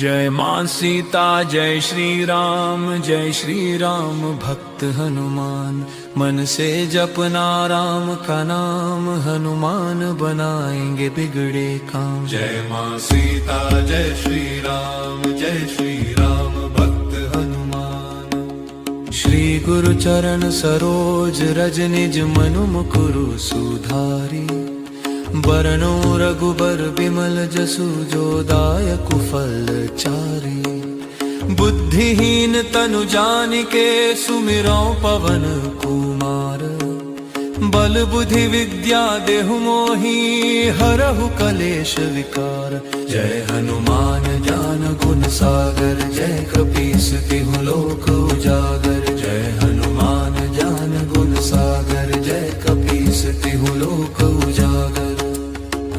जय मां सीता जय श्री राम भक्त हनुमान। मन से जपना राम का नाम, हनुमान बनाएंगे बिगड़े काम। जय मां सीता जय श्री राम भक्त हनुमान। श्री गुरु चरण सरोज रज निज मनु मुकुरु सुधारी। बरनो रघुबर बिमल जसु जो दायक फल चारी। बुद्धिहीन तनु जानिके सुमिरो पवन कुमार। बल बुद्धि विद्या देहु मोहि हरहु कलेश विकार। जय हनुमान ज्ञान गुण सागर, जय कपीस तिहु लोक उजागर। जय हनुमान ज्ञान गुण सागर, जय कपीस तिहु लोक उजागर।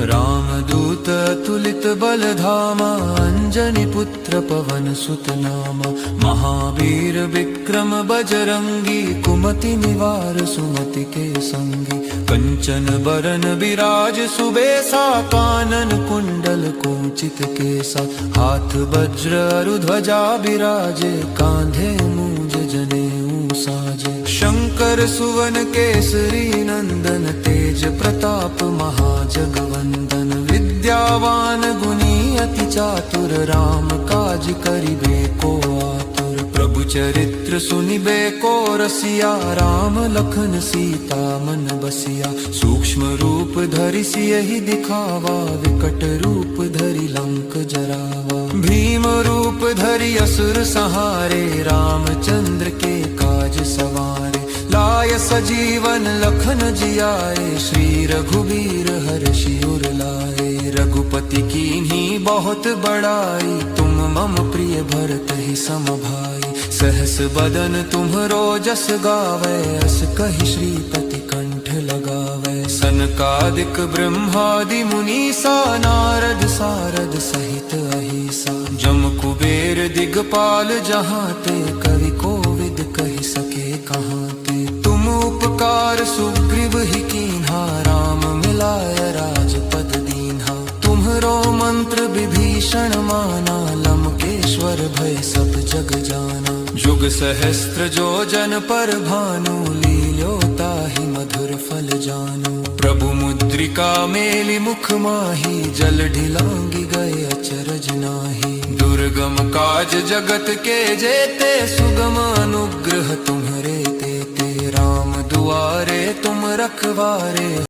रामदूत तुलित बल धामा, अंजनी पुत्र पवन सुत नामा। महावीर विक्रम बजरंगी, कुमति निवार सुमति के संगी। कंचन बरन विराज सुबेसा, कानन कुंडल कुंचित केसा। हाथ वज्र अरु ध्वजा विराजे, कांधे मूंज जनेऊ साजे। शंकर सुवन केसरी नंदन, तेज प्रताप महाजगवंदन। विद्यावान गुणी अति चातुर, राम काज करिबे को आतुर। प्रभु चरित्र सुनिबे को रसिया, राम लखन सीता मन बसिया। सूक्ष्म रूप धरि सियहि दिखावा, विकट रूप धरि लंक जरावा। भीम रूप धरि असुर संहारे, रामचंद्र के काज सवारे। लाय सजीवन लखन जियाए, श्री रघुबीर हर्षि उर लाए। रघुपति कीन्ही बहुत बड़ाई, तुम मम प्रिय भरत ही सम भाई। सहस बदन तुम्हरो जस गावे, अस कहि श्रीपति कंठ लगावे। सनकादिक ब्रह्मादि मुनीसा, नारद सारद सहित अहिसा। जम कुबेर दिगपाल जहाते, कवि कोविद कहि सके कहाते। तुम उपकार सुग्रीव ही कीन्हा, राम मिलाय राजपद दीन्हा। तुम्हरो मंत्र विभीषण माना, लंकेश्वर भय सब जग जाना। जुग सहस्त्र जो जन पर भानु, लील्यो ताहि मधुर फल जानु। प्रभु मुद्रिका मेलि मुख माही, जल ढिलांगी गए अचरज नाही। दुर्गम काज जगत के जेते, सुगम अनुग्रह तुम्हरे तेते। राम दुआरे तुम रखवारे।